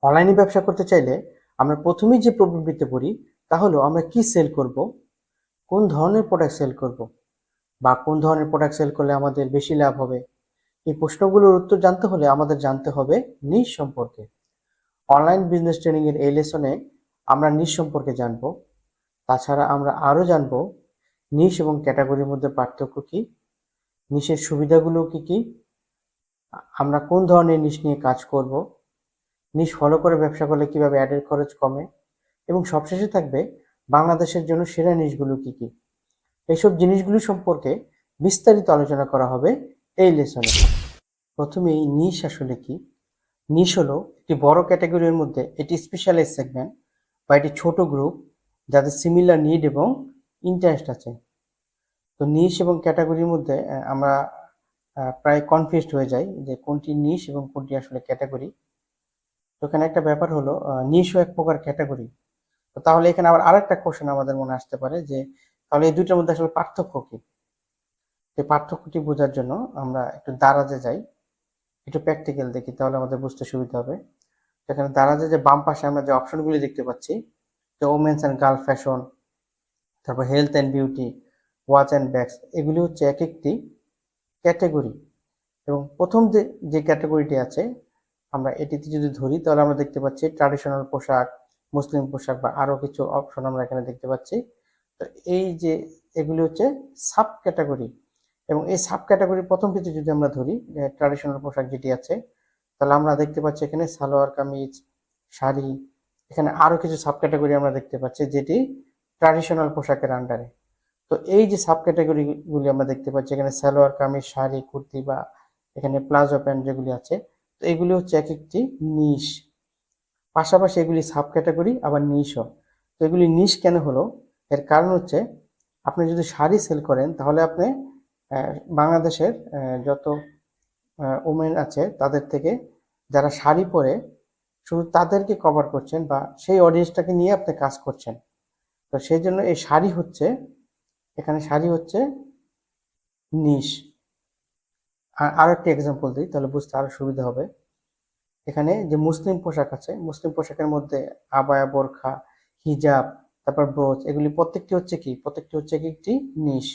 অনলাইনে ব্যবসা করতে চাইলে আমরা প্রথমেই যে প্রবলেমটিতে পড়ি তা হলো আমরা কি সেল করব, কোন ধরনের প্রোডাক্ট সেল করব, বা কোন ধরনের প্রোডাক্ট সেল করলে আমাদের বেশি লাভ হবে। এই প্রশ্নগুলোর উত্তর জানতে হলে আমাদের জানতে হবে নিশ সম্পর্কে। অনলাইন বিজনেস ট্রেনিং এর এই লেসনে আমরা নিশ সম্পর্কে জানব। তাছাড়া আমরা আরও জানব নিশ এবং ক্যাটাগরির মধ্যে পার্থক্য কি, নিশের সুবিধাগুলো কি কি, আমরা কোন ধরনের নিশ নিয়ে কাজ করব, নিশ ফলো করে ব্যবসা করলে কিভাবে অ্যাডের খরচ কমে, এবং সবশেষে থাকবে বাংলাদেশের জন্য সেরা নিশগুলো কি কি। এইসব জিনিসগুলো সম্পর্কে বিস্তারিত আলোচনা করা হবে এই লেসনে। প্রথমেই নিশ আসলে কি। নিশ হলো একটি বড় ক্যাটাগরির মধ্যে এটি স্পেশালাইজ সেগমেন্ট বা একটি ছোট গ্রুপ যাদের সিমিলার নিড এবং ইন্টারেস্ট আছে। তো নিশ এবং ক্যাটাগরির মধ্যে আমরা প্রায় কনফিউজড হয়ে যাই যে কোনটি নিশ এবং কোনটি আসলে ক্যাটাগরি। তো এখানে একটা ব্যাপার হলো নিশও এক প্রকার ক্যাটাগরি। তো তাহলে এখানে আবার আরেকটা কোশ্চেন আমাদের মনে আসতে পারে যে তাহলে এই দুইটার মধ্যে আসলে পার্থক্য কি। এই পার্থক্যটি বোঝার জন্য আমরা একটু দারাজে যাই, একটু প্র্যাকটিক্যাল দেখি, তাহলে আমাদের বুঝতে সুবিধা হবে। এখানে দারাজে যে বাম পাশে আমরা যে অপশনগুলি দেখতে পাচ্ছি, যে ওমেন্স অ্যান্ড গার্ল ফ্যাশন, তারপর health and beauty, watch and bags, এগুলি হচ্ছে এক একটি ক্যাটাগরি। এবং প্রথম যে ক্যাটাগরিটি আছে আমরা এটিতে যদি ধরি তাহলে আমরা দেখতে পাচ্ছি ট্র্যাডিশনাল পোশাক, মুসলিম পোশাক বা আরও কিছু অপশন আমরা এখানে দেখতে পাচ্ছি। তো এই যে এগুলি হচ্ছে সাব ক্যাটাগরি। এবং এই সাব ক্যাটাগরির প্রথমটিতে যদি আমরা ধরি ট্র্যাডিশনাল পোশাক যেটি আছে, তাহলে আমরা দেখতে পাচ্ছি এখানে সালোয়ার কামিজ, শাড়ি, এখানে আরও কিছু সাব ক্যাটাগরি আমরা দেখতে পাচ্ছি যেটি ট্র্যাডিশনাল পোশাকের আন্ডারে। তো এই যে সাব ক্যাটাগরিগুলি আমরা দেখতে পাচ্ছি এখানে সালোয়ার কামিজ, শাড়ি, কুর্তি বা এখানে প্লাজো প্যান্ট যেগুলি আছে, তো এগুলি হচ্ছে এক একটি নিশ। পাশাপাশি এগুলি সাব ক্যাটাগরি আবার নিশও। তো এগুলি নিশ কেন হলো, এর কারণ হচ্ছে আপনি যদি শাড়ি সেল করেন তাহলে আপনি বাংলাদেশের যত ওমেন আছে তাদের থেকে যারা শাড়ি পরে শুধু তাদেরকে কভার করছেন বা সেই অডিয়েন্সটাকে নিয়ে আপনি কাজ করছেন। তো সেই জন্য এই শাড়ি হচ্ছে, এখানে শাড়ি হচ্ছে নিশ। আর একটা এক্সাম্পল দিই তাহলে বুঝতে আরো সুবিধা হবে। এখানে যে মুসলিম পোশাক আছে, মুসলিম পোশাকের মধ্যে আবায়া, বোরখা, হিজাব, তারপর ব্রোচ, এগুলি প্রত্যেকটি হচ্ছে কি, প্রত্যেকটি হচ্ছে একটি নিশ।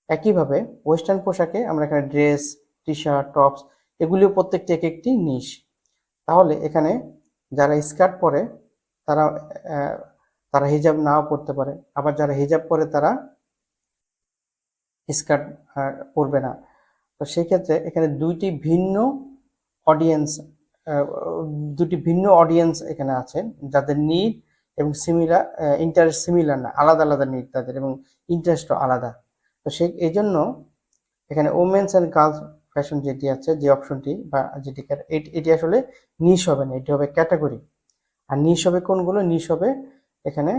একইভাবে ওয়েস্টার্ন পোশাকে আমরা এখানে ড্রেস, টি শার্ট, টপস, এগুলিও প্রত্যেকটি এক একটি নিশ। তাহলে এখানে যারা স্কার্ট পরে তারা তারা হিজাব নাও পরতে পারে, আবার যারা হিজাব পরে তারা স্কার্ট পরবে না। তো সেই ক্ষেত্রে এখানে দুটি ভিন্ন অডিয়েন্স এখানে আছে যাদের নিড এবং সিমিলার ইন্টারেস্ট সিমিলার না, আলাদা আলাদা নিড তাদের এবং ইন্টারেস্টও আলাদা। তো এই জন্য এখানে ওমেন্স অ্যান্ড গার্লস ফ্যাশন যেটি আছে, যে অপশনটি বা যেটি এটি আসলে নিশ হবে না, এটি হবে ক্যাটাগরি। আর নিশ হবে কোনগুলো, নিশ হবে এখানে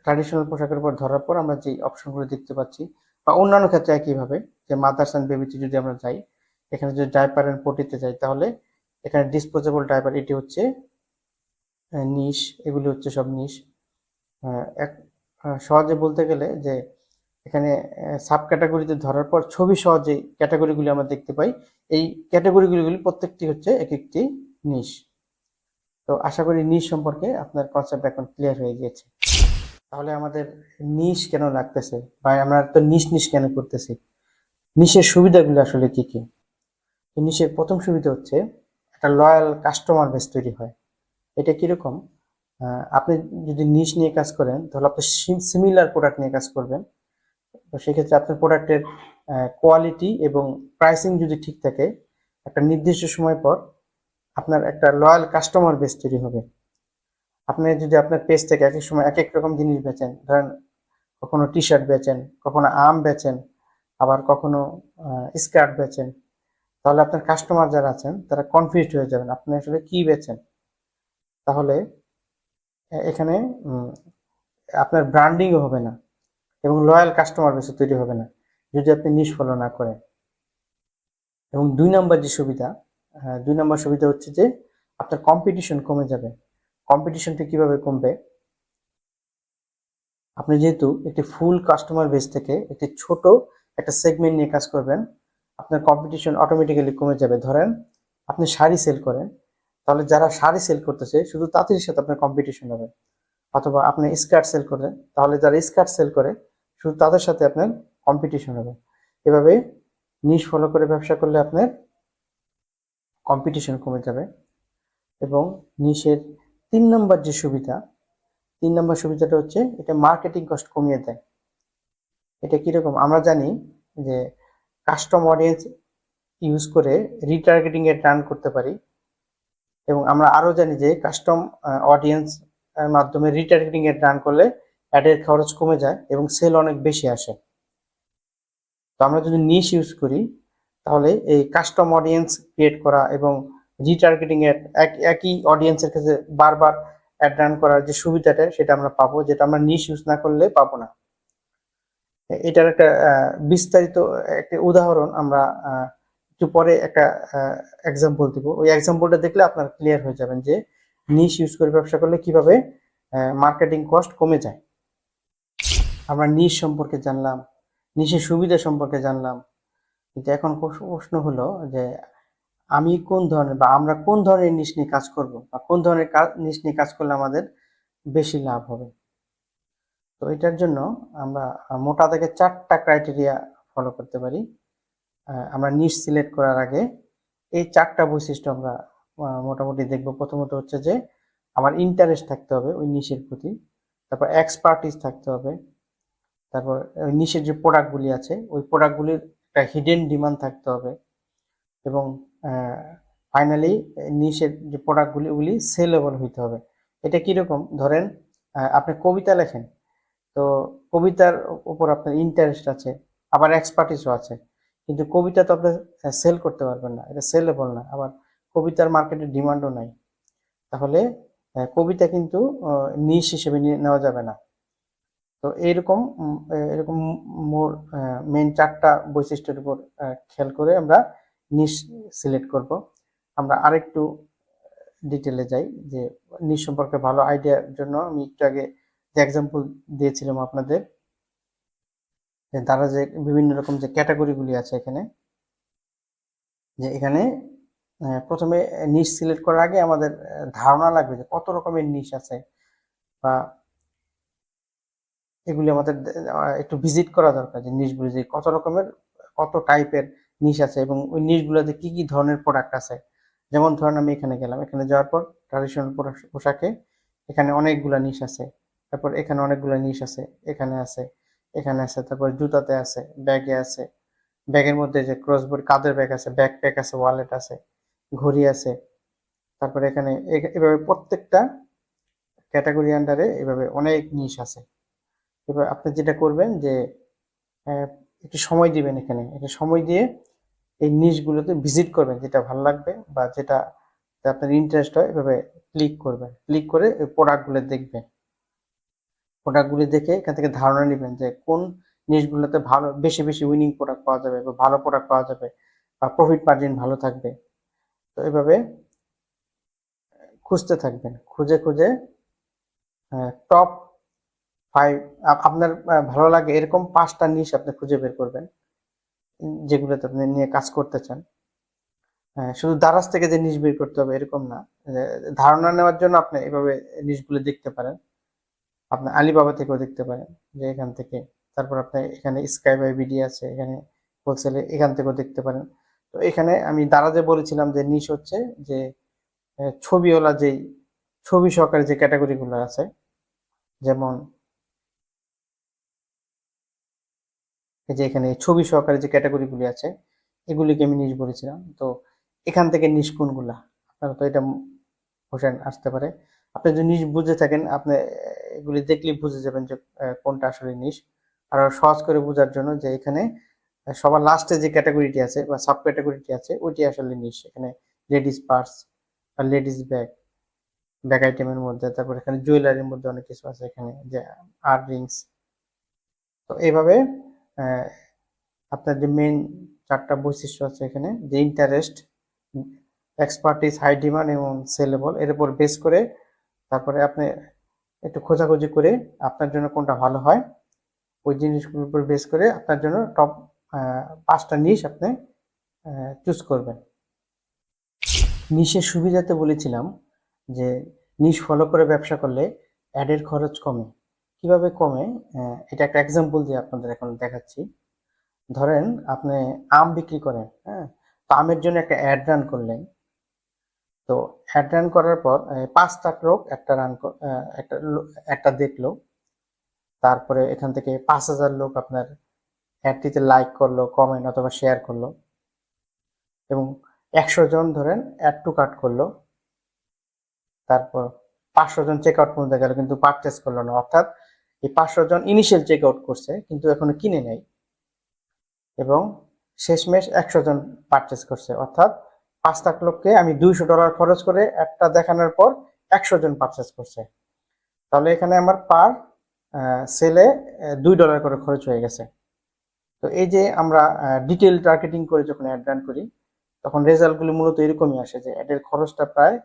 ট্র্যাডিশনাল পোশাকের উপর ধরার পর আমরা যে অপশনগুলো দেখতে পাচ্ছি, বা অন্যান্য ক্ষেত্রে একইভাবে যে মাদার্স অ্যান্ড বেবিতে যদি আমরা যাই, এখানে যদি ডাইপার অ্যান্ড পটিতে যাই তাহলে এখানে ডিসপোজেবল ডাইপার, এটি হচ্ছে নিশ। এগুলি হচ্ছে সব নিশ। এক সহজে বলতে গেলে যে এখানে সাব ক্যাটাগরিতে ধরার পর ছবি সহ যে ক্যাটাগরিগুলি আমরা দেখতে পাই, এই ক্যাটাগরিগুলি প্রত্যেকটি হচ্ছে এক একটি নিশ। তো আশা করি নিশ সম্পর্কে আপনার কনসেপ্ট এখন ক্লিয়ার হয়ে গিয়েছে। তাহলে আমাদের নিশ কেন লাগতেছে বা আমরা তো নিশ নিশ কেন করতেছি, নিশের সুবিধাগুলো আসলে কি কি। তো নিশের প্রথম সুবিধা হচ্ছে একটা লয়াল কাস্টমার বেস তৈরি হয়। এটা কিরকম, আপনি যদি নিশ নিয়ে কাজ করেন তাহলে আপনি সিমিলার প্রোডাক্ট নিয়ে কাজ করবেন। তো সেক্ষেত্রে আপনার প্রোডাক্টের কোয়ালিটি এবং প্রাইসিং যদি ঠিক থাকে, একটা নির্দিষ্ট সময় পর আপনার একটা লয়াল কাস্টমার বেস তৈরি হবে। আপনি যদি আপনার পেজ থেকে এক এক সময় এক এক রকম জিনিস বেচেন, ধরেন কখনো টি শার্ট বেচেন, কখনো আম বেচেন, আবার কখনো স্কার্ট বেচেন, তাহলে আপনার কাস্টমার যারা আছেন তারা কনফিউজড হয়ে যাবেন আপনি আসলে কি বেচেন। তাহলে এখানে আপনার ব্র্যান্ডিংও হবে না এবং লয়াল কাস্টমার বেসও তৈরি হবে না যদি আপনি নিশ ফলো না করেন। এবং দুই নম্বর সুবিধা হচ্ছে যে আপনার কম্পিটিশন কমে যাবে। কম্পিটিশনটা কিভাবে কমবে, আপনি যেহেতু একটি ফুল কাস্টমার বেস থেকে একটি ছোট একটা সেগমেন্ট নিয়ে কাজ করবেন, আপনার কম্পিটিশন অটোমেটিক্যালি কমে যাবে। ধরেন আপনি শাড়ি সেল করেন, তাহলে যারা শাড়ি সেল করতেছে শুধু তাদের সাথে আপনার কম্পিটিশন হবে। অথবা আপনি স্কার্ট সেল করেন, তাহলে যারা স্কার্ট সেল করে শুধু তাদের সাথে আপনার কম্পিটিশন হবে। এভাবে নিশ ফলো করে ব্যবসা করলে আপনার কম্পিটিশন কমে যাবে। এবং নিশের 3 নম্বর যে সুবিধা, 3 নম্বর সুবিধাটা হচ্ছে এটা মার্কেটিং কস্ট কমিয়ে দেয়। এটা কিরকম আমরা জানি যে কাস্টম অডিয়েন্স ইউজ করে রিটার্গেটিং এর রান করতে পারি, এবং আমরা আরো জানি যে কাস্টম অডিয়েন্স মাধ্যমে রিটার্গেটিং এর রান করলে অ্যাডের খরচ কমে যায় এবং সেল অনেক বেশি আসে। তো আমরা যদি নিশ ইউজ করি তাহলে এই কাস্টম অডিয়েন্স ক্রিয়েট করা এবং রিটার্গেটিং এর একই অডিয়েন্সের কাছে বারবার অ্যাড রান করার যে সুবিধাটা সেটা আমরা পাবো, যেটা আমরা নিশ ইউজ না করলে পাবো না। এটার একটা বিস্তারিত একটা উদাহরণ আমরা একটু পরে একটা এক্সাম্পল দিব। ওই এক্সাম্পলটা দেখলে আপনারা ক্লিয়ার হয়ে যাবেন যে নিশ ইউজ করে ব্যবসা করলে কিভাবে মার্কেটিং কস্ট কমে যায়। আমরা নিশ সম্পর্কে জানলাম, নিশের সুবিধা সম্পর্কে জানলাম, কিন্তু এখন প্রশ্ন হলো যে আমি কোন ধরনের বা আমরা কোন ধরনের নিশ নিয়ে কাজ করব বা কোন ধরনের নিশ নিয়ে কাজ করলে আমাদের বেশি লাভ হবে। তো এটার জন্য আমরা মোটা দাগে 4টা ক্রাইটেরিয়া ফলো করতে পারি। আমরা নিশ সিলেক্ট করার আগে এই 4টা বৈশিষ্ট্য আমরা মোটামুটি দেখব। প্রথমত হচ্ছে যে আমার ইন্টারেস্ট থাকতে হবে ওই নিশের প্রতি, তারপর এক্সপার্টিস থাকতে হবে, তারপর ওই নিশের যে প্রোডাক্টগুলি আছে ওই প্রোডাক্টগুলির একটা হিডেন ডিমান্ড থাকতে হবে, এবং ফাইনালি নিশের যে প্রোডাক্টগুলি ওগুলি সেলেবল হইতে হবে। এটা কিরকম, ধরেন আপনি কবিতা লেখেন, তো কবিতার উপর আপনার ইন্টারেস্ট আছে, আবার এক্সপার্টিসও আছে, কিন্তু কবিতা তো আপনি সেল করতে পারবেন না, এটা সেলেবল না, আবার কবিতার মার্কেটে ডিমান্ডও নাই, তাহলে কবিতা কিন্তু নিশ হিসেবে নেওয়া যাবে না। তো এরকম মোর মেন 4টা বৈশিষ্ট্যের উপর খেয়াল করে আমরা নিশ সিলেক্ট করব। আমরা আরেকটু ডিটেলে যাই যে নিশ সম্পর্কে ভালো আইডিয়ার জন্য আমি একটু আগে যে এক্সাম্পল দিয়েছিলাম আপনাদের, যে তারা যে বিভিন্ন রকম যে ক্যাটাগরিগুলি আছে এখানে, যে এখানে প্রথমে নিশ সিলেক্ট করার আগে আমাদের ধারণা লাগবে যে কত রকমের নিশ আছে, বা এগুলি আমাদের একটু ভিজিট করা দরকার, যে নিশগুলি যে কত রকমের কত টাইপের নিশ আছে এবং ওই নিশগুলোতে কি কি ধরনের প্রোডাক্ট আছে। যেমন ধরেন আমি এখানে গেলাম, এখানে যাওয়ার পর ট্র্যাডিশনাল পোশাকে এখানে অনেকগুলা নিশ আছে, তারপর এখানে অনেকগুলা নিশ আছে, এখানে আছে, এখানে আছে, তারপর জুতাতে আছে, ব্যাগে আছে, ব্যাগের মধ্যে যে ক্রসবডি কাঁধের ব্যাগ আছে, ব্যাকপ্যাক আছে, ওয়ালেট আছে, ঘড়ি আছে, তারপরে এখানে এভাবে প্রত্যেকটা ক্যাটাগরি আন্ডারে এভাবে অনেক নিশ আছে। এবার আপনি যেটা করবেন যে একটু সময় দিবেন, এখানে একটা সময় দিয়ে এই নিশগুলোতে ভিজিট করবেন, যেটা ভালো লাগবে বা যেটা আপনার ইন্টারেস্ট হয় এভাবে ক্লিক করবেন, ক্লিক করে ওই প্রোডাক্টগুলো দেখবেন, প্রোডাক্টগুলি দেখে এখান থেকে ধারণা নেবেন যে কোন নিশগুলোতে ভালো বেশি বেশি উইনিং প্রোডাক্ট পাওয়া যাবে বা ভালো প্রোডাক্ট পাওয়া যাবে বা প্রফিট মার্জিন ভালো থাকবে। তো এভাবে খুঁজতে থাকবেন, খুঁজে খুঁজে টপ 5 আপনার ভালো লাগে এরকম 5টা নিশ আপনি খুঁজে বের করবেন যেগুলোতে আপনি নিয়ে কাজ করতে চান। শুধু দারাজ থেকে যে নিশ বের করতে হবে এরকম না, ধারণা নেওয়ার জন্য আপনি এভাবে নিশগুলো দেখতে পারেন। আপনি আলিবাবা থেকেও দেখতে পারেন যে এখান থেকে, তারপর আপনি এখানে স্কাই বাই বিডি আছে, এখানে হোলসেলে এখান থেকেও দেখতে পারেন। তো এখানে আমি দারাজে বলেছিলাম যে নিশ হচ্ছে যে ছবিওয়ালা যেই ছবি সহকারে যে ক্যাটাগরিগুলো আছে, যেমন এই যে এখানে ছবি সহকারে যে ক্যাটাগরিগুলি আছে এগুলিকে আমি নিশ বলেছিলাম। তো এখান থেকে নিশ কোনগুলা, আপনারা তো এটা কোশ্চেন আসতে পারে। আপনি যদি নিশ বুঝে থাকেন আপনি এগুলি দেখলেই বুঝে যাবেন যে কোনটা আসলে নিশ। আর সহজ করে বোঝার জন্য যে এখানে সবার লাস্টে যে ক্যাটাগরিটি আছে বা সাব ক্যাটাগরিটি আছে ওইটি আসলে নিশ। এখানে লেডিস পার্স বা লেডিস ব্যাগ, ব্যাগ আইটেমের মধ্যে, তারপর এখানে জুয়েলারির মধ্যে অনেক কিছু আছে, এখানে যে আর রিংস। তো এইভাবে আহ, আপনার যে মেইন 4টা বৈশিষ্ট্য আছে এখানে, যে ইন্টারেস্ট, এক্সপার্টিস, হাই ডিমান্ড এবং সেলেবল, এর উপর বেস করে তারপরে আপনি একটু খোঁজাখুঁজি করে আপনার জন্য কোনটা ভালো হয় ওই জিনিসগুলোর উপর বেস করে আপনার জন্য টপ 5টা নিশ আপনি চুজ করবেন। নিশের সুবিধাতে বলেছিলাম যে নিশ ফলো করে ব্যবসা করলে অ্যাডের খরচ কমে। কিভাবে কমে, এটা একটা এক্সাম্পল দিয়ে আপনাদের এখন দেখাচ্ছি। ধরেন আপনি আম বিক্রি করেন, হ্যাঁ, তো আমের জন্য একটা অ্যাড রান করলেন। তো অ্যাড রান করার পর 5টা লোক একটা দেখলো। তারপরে এখান থেকে 5,000 লোক আপনার অ্যাডটিতে লাইক করলো, কমেন্ট অথবা শেয়ার করলো, এবং 100 জন ধরেন অ্যাড টু কার্ট করলো। তারপর 500 জন চেক আউট পর্যন্ত গেল কিন্তু পারচেস করলো না, অর্থাৎ এই 500 জন ইনিশিয়াল চেক আউট করছে কিন্তু এখনো কিনে নেই, এবং শেষমেশ 100 জন পারচেস করছে, অর্থাৎ 5 লাখ লোককে আমি $200 খরচ করে একটা দেখানোর পর 100 জন পারচেস করছে। তাহলে এখানে আমার পার সেলে $2 করে খরচ হয়ে গেছে। তো এই যে আমরা ডিটেল টার্গেটিং করে যখন অ্যাড রান করি তখন রেজাল্টগুলি মূলত এরকমই আসে যে অ্যাডের খরচটা প্রায়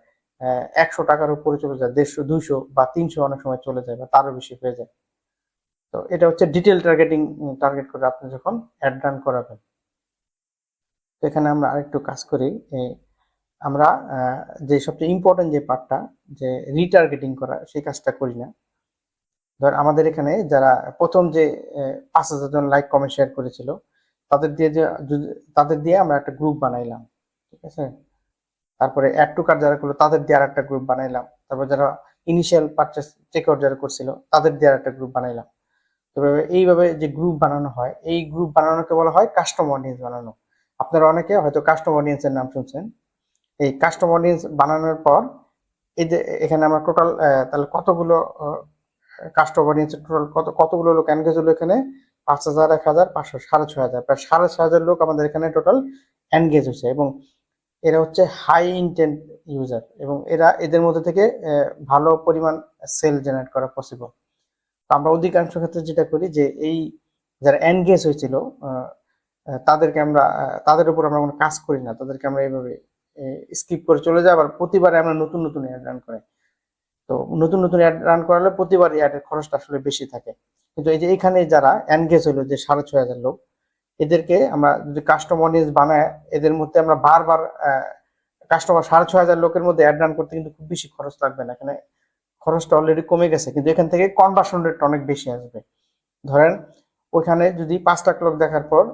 100 টাকার উপরে চলে যায়, 150, 200 বা 300 অনেক সময় চলে যায় বা তারও বেশি হয়ে যায়। তো এটা হচ্ছে ডিটেল টার্গেট করে আপনি যখন অ্যাড রান করাবেন। তো এখানে আমরা আরেকটু কাজ করি। আমরা যে সবচেয়ে ইম্পর্টেন্ট যে পার্টটা, যে রিটার্গেটিং করা, সেই কাজটা করি না। ধর আমাদের এখানে যারা প্রথম যে 5,000 জন লাইক কমেন্ট শেয়ার করেছিল তাদের দিয়ে আমরা একটা গ্রুপ বানাইলাম, ঠিক আছে। তারপরে অ্যাড টু কার্ট যারা করলো তাদের দিয়ে আরেকটা গ্রুপ বানাইলাম। তারপর যারা ইনিশিয়াল পারচেস চেক আউট যারা করছিল তাদের দিয়ে আরেকটা গ্রুপ বানাইলাম। তবে এইভাবে যে গ্রুপ বানানো হয়, এই গ্রুপ বানানোকে বলা হয় কাস্টম অডিয়েন্স বানানো। আপনারা অনেকে হয়তো কাস্টম অডিয়েন্সের নাম শুনছেন। এই কাস্টম অডিয়েন্স বানানোর পর এই যে এখানে আমরা টোটাল তাহলে কতগুলো কাস্টম অডিয়েন্সের টোটাল কতগুলো লোক এনগেজ হলো এখানে 5,000, 1,000, 500, 6,500, প্রায় 6,500 লোক আমাদের এখানে টোটাল এনগেজ হয়েছে, এবং এরা হচ্ছে হাই ইন্টেন্ট ইউজার, এবং এদের মধ্যে থেকে ভালো পরিমাণ সেল জেনারেট করা পসিবল। আমরা অধিকাংশ ক্ষেত্রে যেটা করি যে এই যারা এনগেজ হয়েছিল তাদের উপর আমরা কোনো কাজ করি না, তাদেরকে আমরা এইভাবে স্কিপ করে চলে যাই। আবার প্রতিবারে আমরা নতুন নতুন অ্যাড রান করাই। তো নতুন নতুন অ্যাড রান করালে প্রতিবারই অ্যাডের খরচটা আসলে বেশি থাকে। কিন্তু এই যে এখানে যারা এনগেজ হলো যে 6,500 লোক, এদেরকে আমরা যদি কাস্টম অডিয়েন্স বানায় এদের মধ্যে আমরা বারবার কাস্টমার 6,500 লোকের মধ্যে অ্যাড রান করতে কিন্তু খুব বেশি খরচ লাগবে না। এখানে খরচটা অলরেডি কমে গেছে, কিন্তু এখান থেকে কনভার্সন রেটটা অনেক বেশি আসবে। ধরেন ওইখানে যদি 5 লাখ লোক দেখার পর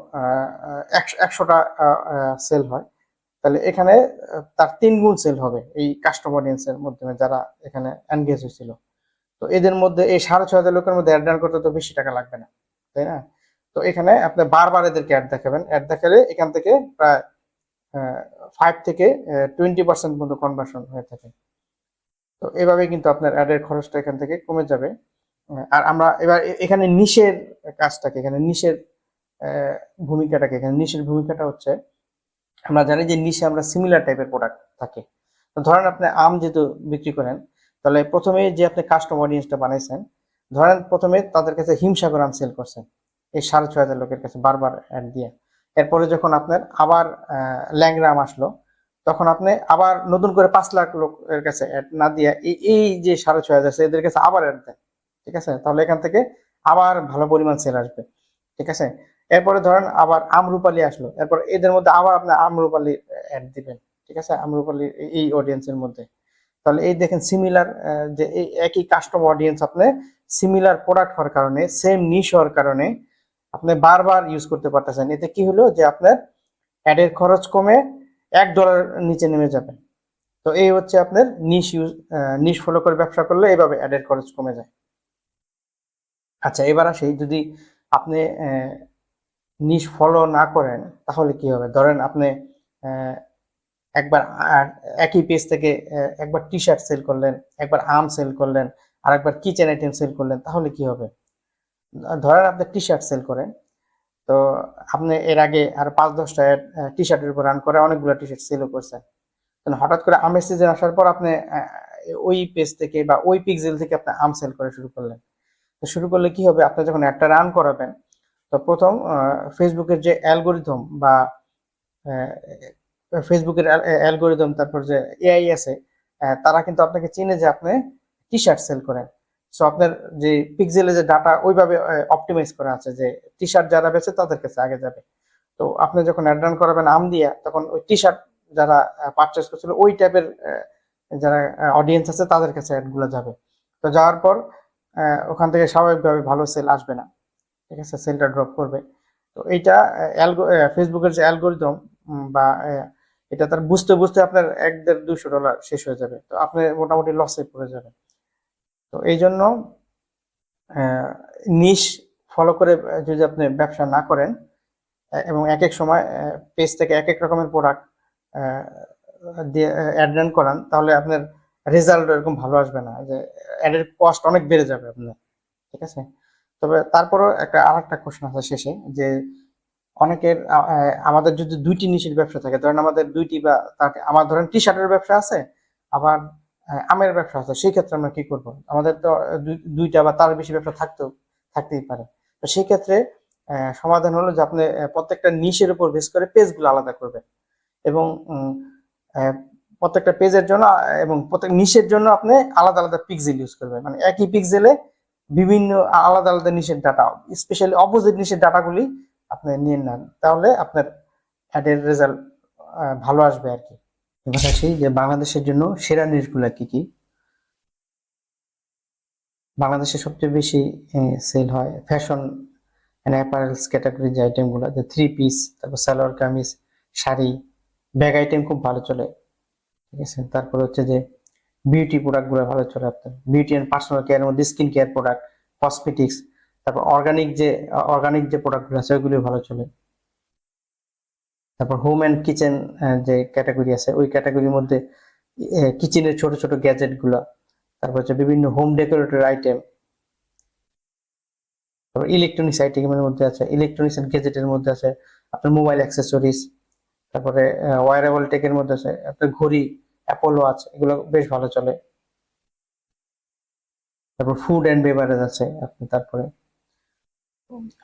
100টা সেল হয়, তাহলে এখানে তার 3 গুণ সেল হবে এই কাস্টম অডিয়েন্সের মাধ্যমে যারা এখানে এনগেজ হয়েছিল। তো এদের মধ্যে এই 6,500 লোকের মধ্যে অ্যাড রান করতে তো বেশি টাকা লাগবে না, তাই না? তো এখানে আপনি বারবার এদেরকে অ্যাড দেখাবেন, অ্যাড দেখালে এখান থেকে প্রায় 5 থেকে 20% পর্যন্ত কনভার্সন হয়ে থাকে। তো এভাবে কিন্তু আপনার অ্যাডের খরচটা এখান থেকে কমে যাবে। আর আমরা এবার এখানে নিশের কাজটাকে, এখানে নিশের ভূমিকাটাকে, এখানে নিশের ভূমিকাটা হচ্ছে আমরা জানি যে নিশে আমরা সিমিলার টাইপের প্রোডাক্ট থাকে। তো ধরেন আপনি আম যেহেতু বিক্রি করেন, তাহলে প্রথমে যে আপনি কাস্টম অডিয়েন্সটা বানাইছেন, ধরেন প্রথমে তাদের কাছে হিমসাগর আম সেল করছেন এই 6,500 লোকের কাছে বারবার অ্যাড দিয়ে। এরপরে যখন আপনার আবার ল্যাংড়া আম আসলো, তখন আপনি আবার নতুন করে 5 লাখ লোকের কাছে অ্যাড না দিয়ে এই যে 6,500 এদের কাছে আবার অ্যাড দেন, ঠিক আছে। তাহলে এখান থেকে আবার ভালো পরিমাণ সেল আসবে, ঠিক আছে। এরপরে ধরেন আবার আমরুপালি আসলো, এরপর এদের মধ্যে আবার আপনি আমরুপালি অ্যাড দিবেন, ঠিক আছে, আমরুপালি এই অডিয়েন্সের মধ্যে। তাহলে এই দেখেন সিমিলার, যে এই একই কাস্টম অডিয়েন্স আপনি সিমিলার প্রোডাক্ট হওয়ার কারণে, সেম নিশ হওয়ার কারণে আপনি বারবার ইউজ করতে পারতেছেন। এতে কি হলো যে আপনার অ্যাডের খরচ কমে $1 নিচে নেমে যাবে। তো এই হচ্ছে আপনার নিশ ফলো করে ব্যবসা করলে এইভাবে অ্যাডের খরচ কমে যায়। আচ্ছা, এবার আসি, যদি আপনি নিশ ফলো না করেন তাহলে কি হবে। ধরেন আপনি একবার একই পেজ থেকে একবার টি শার্ট সেল করলেন, একবার আম সেল করলেন, আর একবার কিচেন আইটেম সেল করলেন, তাহলে কি হবে। ধরেন আপনি টি শার্ট সেল করেন, তো আপনি এর আগে আর 5-10টা টি শার্টের উপর রান করে অনেকগুলো টি শার্ট সেলও করছেন। হঠাৎ করে আমের সিজন আসার পর আপনি ওই পেজ থেকে বা ওই পিক্সেল থেকে আপনি আম সেল করে শুরু করলেন। তো শুরু করলে কি হবে, আপনি যখন একটা রান করাবেন, তো প্রথম ফেসবুকের যে অ্যালগোরিদম বা ফেসবুকের অ্যালগোরিদম, তারপর যে এআই আছে, তারা কিন্তু আপনাকে চিনে যে আপনি টি শার্ট সেল করেন। সো আপনার যে পিক্সেলে যে ডাটা ওইভাবে অপটিমাইজ করা আছে যে টি শার্ট যারা বেছে তাদের কাছে আগে যাবে। তো আপনি যখন অ্যাড রান করাবেন আম দিয়া, তখন ওই টি শার্ট যারা পারচেস করছিল ওই টাইপের যারা অডিয়েন্স আছে তাদের কাছে অ্যাডগুলো যাবে। তো যাওয়ার পর ওখান থেকে স্বাভাবিকভাবে ভালো সেল আসবে না, ঠিক আছে, সেলটা ড্রপ করবে। তো এইটা ফেসবুকের যে অ্যালগোরিদম বা এটা তার বুঝতে বুঝতে আপনার $100-200 শেষ হয়ে যাবে, তো আপনি মোটামুটি লসে পড়ে যাবেন। তো এই জন্য নিশ ফলো করে যদি আপনি ব্যবসা না করেন এবং এক এক সময় পেজ থেকে এক এক রকমের প্রোডাক্ট দিয়ে অ্যাড রান করান, তাহলে আপনার রেজাল্ট এরকম ভালো আসবে না, যে অ্যাডের কস্ট অনেক বেড়ে যাবে আপনার, ঠিক আছে। তবে তারপরও আরেকটা কোশ্চেন আছে শেষে, যে অনেকের আমাদের যদি দুইটি নিশের ব্যবসা থাকে, ধরেন আমাদের দুইটি বা আমার ধরেন টি শার্টের ব্যবসা আছে, আবার আমের ব্যবসা আছে, সেই ক্ষেত্রে আমরা কি করব? আমাদের তো দুইটা বা তার বেশি ব্যবসা থাকতেই পারে। তো সেই ক্ষেত্রে সমাধান হলো যে আপনি প্রত্যেকটা নিশের উপর বেস করে পেজগুলো আলাদা করবেন, এবং প্রত্যেকটা পেজের জন্য এবং প্রত্যেক নিশের জন্য আপনি আলাদা আলাদা পিক্সেল ইউজ করবেন। মানে একই পিক্সেলে বিভিন্ন আলাদা আলাদা নিশের ডাটা, স্পেশালি অপোজিট নিশের ডাটাগুলি আপনি নিয়ে নেন, তাহলে আপনার অ্যাডের রেজাল্ট ভালো আসবে আর কি। এবার আসি যে বাংলাদেশের জন্য সেরা নিশগুলা কি কি। বাংলাদেশে সবচেয়ে বেশি সেল হয় ফ্যাশন অ্যান্ড অ্যাপারেলস ক্যাটাগরির যে আইটেমগুলো, যে থ্রি পিস, তারপর সালোয়ার কামিজ, শাড়ি, ব্যাগ আইটেম খুব ভালো চলে, ঠিক আছে। তারপর হচ্ছে যে বিউটি প্রোডাক্টগুলো ভালো চলে আপনার, বিউটি অ্যান্ড পার্সোনাল কেয়ারের মধ্যে স্কিন কেয়ার প্রোডাক্ট, কসমেটিক্স, তারপর অর্গানিক যে প্রোডাক্টগুলো আছে ওইগুলো ভালো চলে। তারপর হোম অ্যান্ড কিচেন যে ক্যাটাগরি আছে, ওই ক্যাটাগরির মধ্যে কিচেনের ছোট ছোট গ্যাজেট গুলা, তারপর হচ্ছে বিভিন্ন হোম ডেকোরেটর আইটেম, তারপর ইলেকট্রনিক্স আইটেমের মধ্যে আছে, ইলেকট্রনিক্স এন্ড গ্যাজেটের মধ্যে আছে আপনার মোবাইল অ্যাক্সেসরিজ, তারপরে ওয়ারেবল টেকের মধ্যে আছে আপনার ঘড়ি, অ্যাপোলো আছে, এগুলো বেশ ভালো চলে। তারপর ফুড অ্যান্ড বেভারেজ আছে আপনি, তারপরে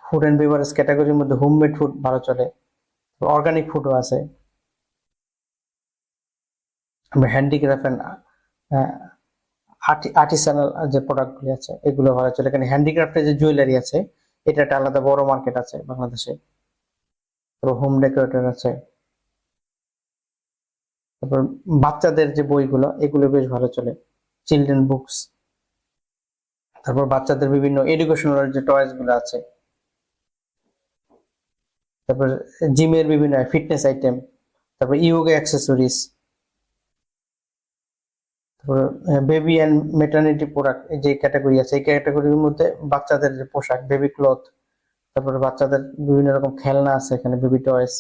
ফুড অ্যান্ড বেভারেজ ক্যাটাগরির মধ্যে হোমমেড ফুড ভালো চলে, অর্গানিক ফুডও আছে, হ্যান্ডিক্রাফট অ্যান্ড আর্টিসানাল যে প্রোডাক্টগুলি আছে এগুলো ভালো চলে। এখানে হ্যান্ডিক্রাফটের যে জুয়েলারি আছে এটা একটা আলাদা বড় মার্কেট আছে বাংলাদেশে। তারপর হোম ডেকোরেটর আছে, তারপর বাচ্চাদের যে বইগুলো এগুলো বেশ ভালো চলে, চিলড্রেন বুকস, তারপর বাচ্চাদের বিভিন্ন এডুকেশনাল যে টয়েস গুলো আছে, তারপর জিমের বিভিন্ন ফিটনেস আইটেম, তারপর ইয়োগা অ্যাক্সেসরিজ, তারপর বেবি অ্যান্ড মেটার্নিটি প্রোডাক্ট যে ক্যাটাগরি আছে, এই ক্যাটাগরির মধ্যে বাচ্চাদের যে পোশাক, বেবি ক্লথ, তারপরে বাচ্চাদের বিভিন্ন রকম খেলনা আছে এখানে, বেবি টয়েস,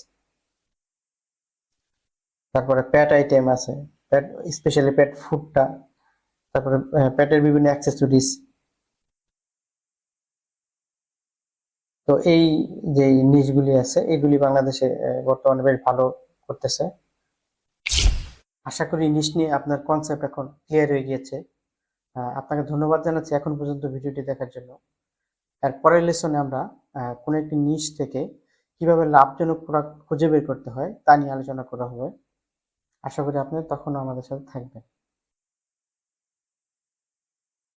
তারপরে প্যাট আইটেম আছে, প্যাট স্পেশালি প্যাট ফুডটা, তারপরে প্যাটের বিভিন্ন অ্যাক্সেসরিজ। তো এই যে নিশগুলি আছে এগুলি বাংলাদেশে বর্তমানে বেশ ভালো করতেছে। আশা করি নিশ নিয়ে আপনার কনসেপ্ট এখন ক্লিয়ার হয়ে গিয়েছে। আপনাকে ধন্যবাদ জানাচ্ছি এখন পর্যন্ত ভিডিওটি দেখার জন্য। এর পরের লেসনে আমরা কোনো একটি নিশ থেকে কিভাবে লাভজনক প্রোডাক্ট খুঁজে বের করতে হয় তা নিয়ে আলোচনা করা হবে। আশা করি আপনি তখনও আমাদের সাথে থাকবেন।